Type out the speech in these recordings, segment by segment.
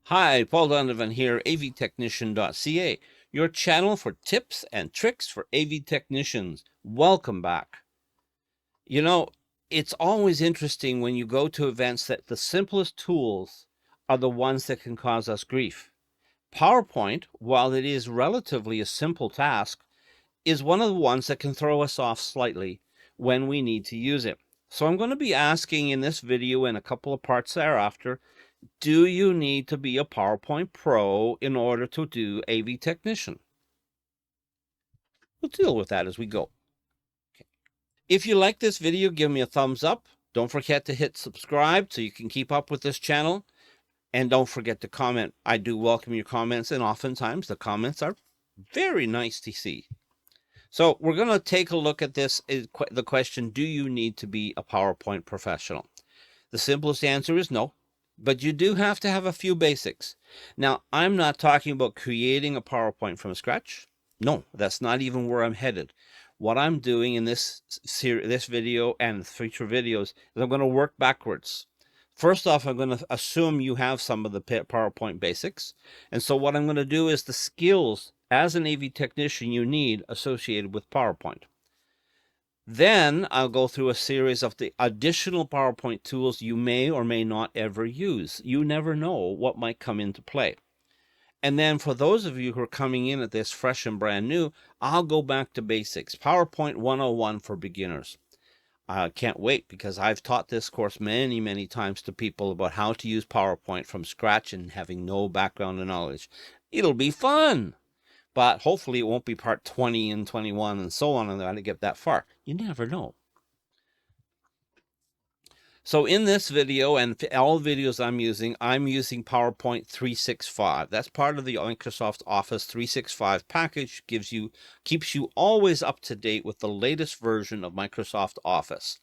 Hi, Paul Donovan here, avtechnician.ca, your channel for tips and tricks for AV technicians. Welcome back. You know, it's always interesting when you go to events that the simplest tools are the ones that can cause us grief. PowerPoint, while it is relatively a simple task, is one of the ones that can throw us off slightly when we need to use it. So I'm going to be asking in this video and a couple of parts thereafter, do you need to be a PowerPoint Pro in order to do AV Technician? We'll deal with that as we go. Okay. If you like this video, give me a thumbs up. Don't forget to hit subscribe so you can keep up with this channel. And don't forget to comment. I do welcome your comments, and oftentimes the comments are very nice to see. So we're going to take a look at this, the question, do you need to be a PowerPoint professional? The simplest answer is no, but you do have to have a few basics. Now, I'm not talking about creating a PowerPoint from scratch. No, that's not even where I'm headed. What I'm doing in this video and future videos is I'm going to work backwards. First off, I'm going to assume you have some of the PowerPoint basics. And so what I'm going to do is the skills as an AV technician you need associated with PowerPoint. Then I'll go through a series of the additional PowerPoint tools you may or may not ever use. You never know what might come into play. And then for those of you who are coming in at this fresh and brand new, I'll go back to basics. PowerPoint 101 for beginners. I can't wait because I've taught this course many, many times to people about how to use PowerPoint from scratch and having no background and knowledge. It'll be fun. But hopefully it won't be part 20 and 21 and so on and how to get that far. You never know. So in this video and all videos I'm using PowerPoint 365. That's part of the Microsoft Office 365 package. Keeps you always up to date with the latest version of Microsoft Office.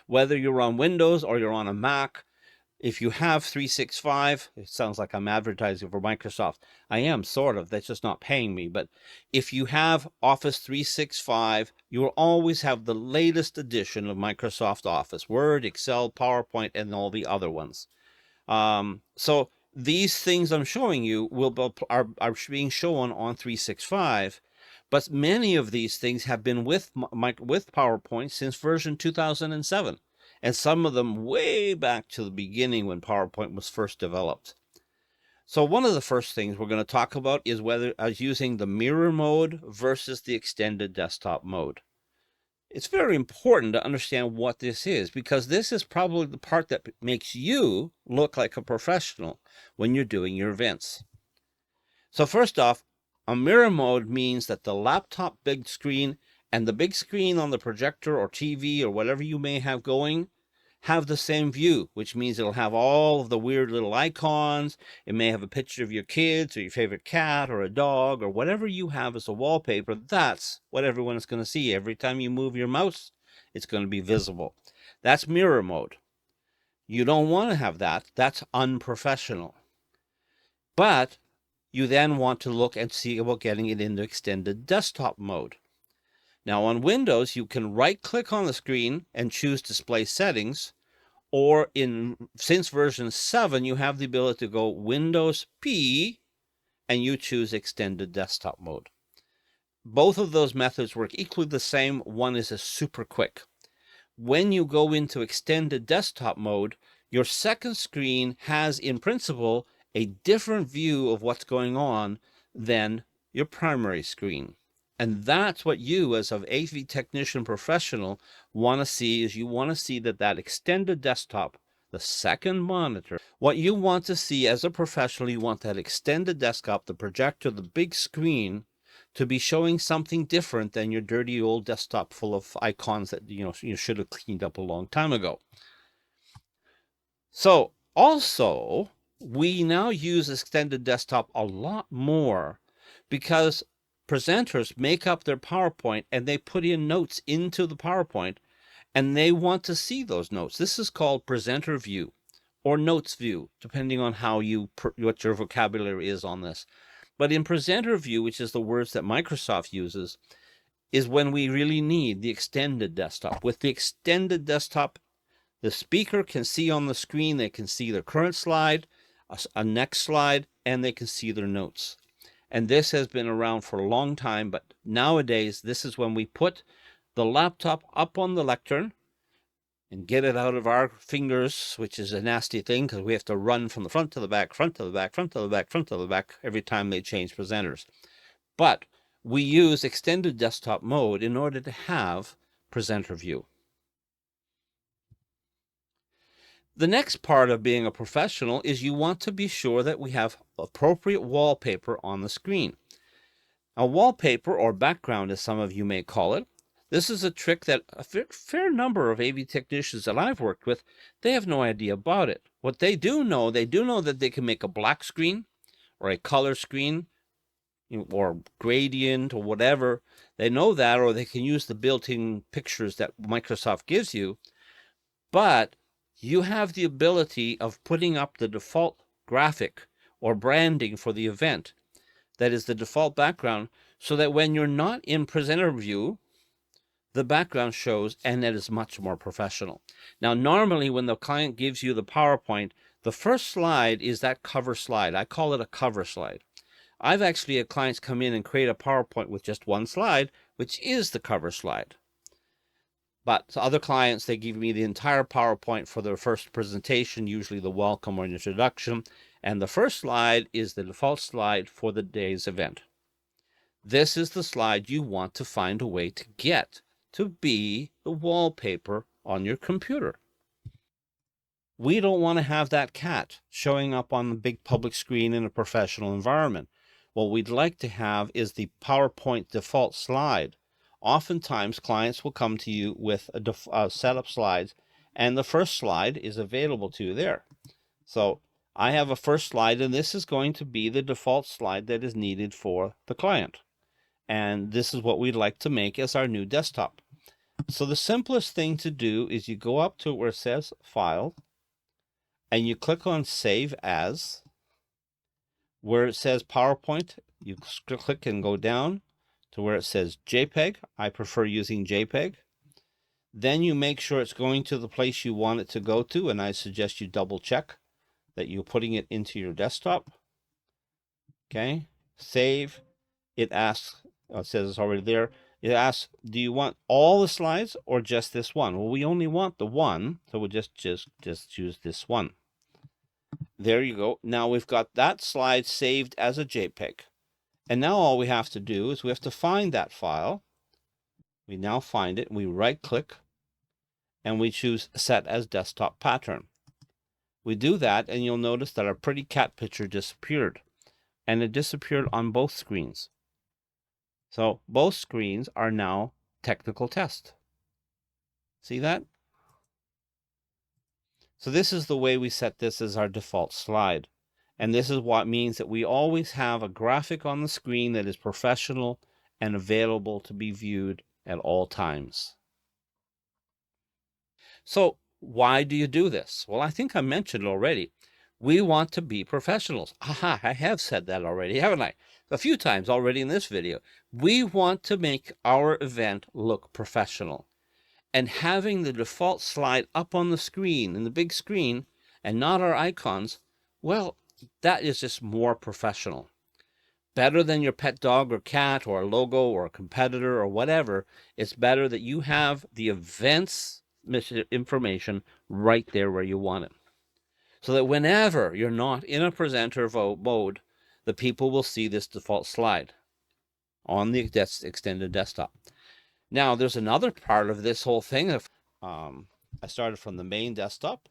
Whether you're on Windows or you're on a Mac, if you have 365, it sounds like I'm advertising for Microsoft. I am, sort of. That's just not paying me. But if you have Office 365, you will always have the latest edition of Microsoft Office, Word, Excel, PowerPoint, and all the other ones. So these things I'm showing you are being shown on 365. But many of these things have been with PowerPoint since version 2007. And some of them way back to the beginning when PowerPoint was first developed. So one of the first things we're going to talk about is whether using the mirror mode versus the extended desktop mode. It's very important to understand what this is, because this is probably the part that makes you look like a professional when you're doing your events. So first off, a mirror mode means that the laptop big screen and the big screen on the projector or TV or whatever you may have going have the same view, which means it'll have all of the weird little icons. It may have a picture of your kids or your favorite cat or a dog or whatever you have as a wallpaper. That's what everyone is going to see. Every time you move your mouse, it's going to be visible. That's mirror mode. You don't want to have that. That's unprofessional. But you then want to look and see about getting it into extended desktop mode. Now on Windows, you can right-click on the screen and choose Display Settings, or since version 7, you have the ability to go Windows P and you choose Extended Desktop Mode. Both of those methods work equally the same. One is a super quick. When you go into Extended Desktop Mode, your second screen has, in principle, a different view of what's going on than your primary screen. And that's what you, as an AV technician professional, want to see. Is you want to see that extended desktop, the second monitor, what you want to see as a professional, you want that extended desktop, the projector, the big screen, to be showing something different than your dirty old desktop full of icons that you should have cleaned up a long time ago. So also, we now use extended desktop a lot more because presenters make up their PowerPoint and they put in notes into the PowerPoint, and they want to see those notes. This is called presenter view or notes view, depending on how what your vocabulary is on this. But in presenter view, which is the words that Microsoft uses, is when we really need the extended desktop. With the extended desktop, the speaker can see on the screen, they can see the current slide. a next slide, and they can see their notes. And this has been around for a long time, but nowadays, this is when we put the laptop up on the lectern and get it out of our fingers, which is a nasty thing because we have to run from the front to the back, front to the back, front to the back, front to the back every time they change presenters. But we use extended desktop mode in order to have presenter view. The next part of being a professional is you want to be sure that we have appropriate wallpaper on the screen. A wallpaper, or background as some of you may call it, this is a trick that a fair number of AV technicians that I've worked with, they have no idea about it. What they do know that they can make a black screen or a color screen or gradient or whatever. They know that, or they can use the built-in pictures that Microsoft gives you. But you have the ability of putting up the default graphic or branding for the event that is the default background, so that when you're not in presenter view, the background shows, and that is much more professional. Now, normally when the client gives you the PowerPoint, the first slide is that cover slide. I call it a cover slide. I've actually had clients come in and create a PowerPoint with just one slide, which is the cover slide. But to other clients, they give me the entire PowerPoint for their first presentation, usually the welcome or introduction. And the first slide is the default slide for the day's event. This is the slide you want to find a way to get to be the wallpaper on your computer. We don't want to have that cat showing up on the big public screen in a professional environment. What we'd like to have is the PowerPoint default slide. Oftentimes, clients will come to you with a set of slides, and the first slide is available to you there. So I have a first slide, and this is going to be the default slide that is needed for the client. And this is what we'd like to make as our new desktop. So the simplest thing to do is you go up to where it says File, and you click on Save As. Where it says PowerPoint, you click and go down to where it says JPEG. I prefer using JPEG. Then you make sure it's going to the place you want it to go to, and I suggest you double check that you're putting it into your desktop. Okay, save. It asks, it says it's already there. It asks, do you want all the slides or just this one? Well, we only want the one, so we'll just choose this one. There you go. Now we've got that slide saved as a JPEG. And now all we have to do is we have to find that file. We now find it, and we right click, and we choose Set as Desktop Pattern. We do that, and you'll notice that our pretty cat picture disappeared. And it disappeared on both screens. So both screens are now technical test. See that? So this is the way we set this as our default slide. And this is what means that we always have a graphic on the screen that is professional and available to be viewed at all times. So why do you do this? Well, I think I mentioned already. We want to be professionals. Aha, I have said that already, haven't I? A few times already in this video. We want to make our event look professional. And having the default slide up on the screen, in the big screen, and not our icons, well, that is just more professional. Better than your pet dog or cat or a logo or a competitor or whatever. It's better that you have the event's information right there where you want it. So that whenever you're not in a presenter mode, the people will see this default slide on the extended desktop. Now, there's another part of this whole thing. I started from the main desktop,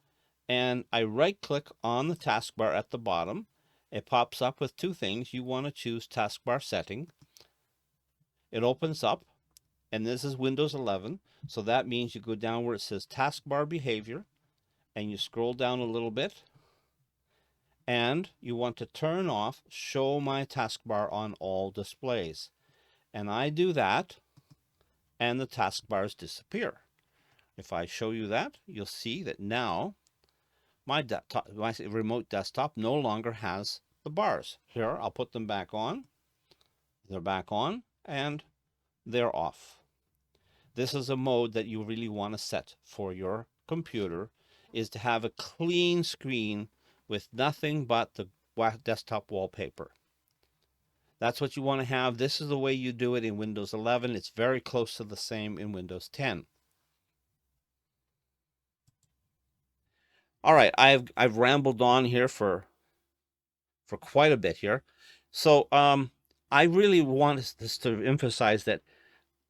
and I right-click on the taskbar at the bottom. It pops up with two things. You want to choose taskbar setting. It opens up, and this is Windows 11, so that means you go down where it says taskbar behavior, and you scroll down a little bit, and you want to turn off show my taskbar on all displays. And I do that, and the taskbars disappear. If I show you that, you'll see that now my remote desktop no longer has the bars. Here, I'll put them back on. They're back on, and they're off. This is a mode that you really want to set for your computer, is to have a clean screen with nothing but the desktop wallpaper. That's what you want to have. This is the way you do it in Windows 11. It's very close to the same in Windows 10. All right, I've rambled on here for quite a bit here. So I really want this to emphasize that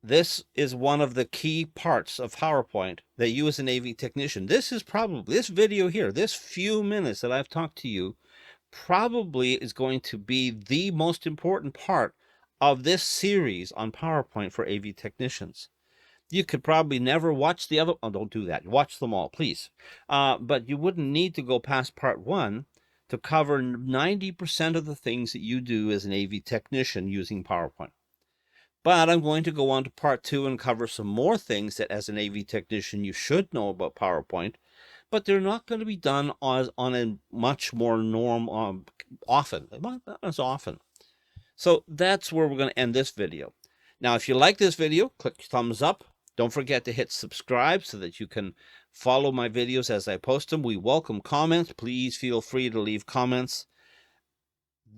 this is one of the key parts of PowerPoint that you as an AV technician, this video here, this few minutes that I've talked to you, probably is going to be the most important part of this series on PowerPoint for AV technicians. You could probably never watch the other, oh, don't do that. Watch them all, please. But you wouldn't need to go past part 1 to cover 90% of the things that you do as an AV technician using PowerPoint. But I'm going to go on to part 2 and cover some more things that as an AV technician you should know about PowerPoint, but they're not going to be done on a much more often, not as often. So that's where we're going to end this video. Now, if you like this video, click thumbs up. Don't forget to hit subscribe so that you can follow my videos as I post them. We welcome comments. Please feel free to leave comments.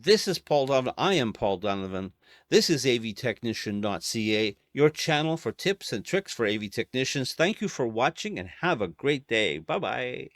This is Paul Donovan. I am Paul Donovan. This is avtechnician.ca, your channel for tips and tricks for AV technicians. Thank you for watching and have a great day. Bye-bye.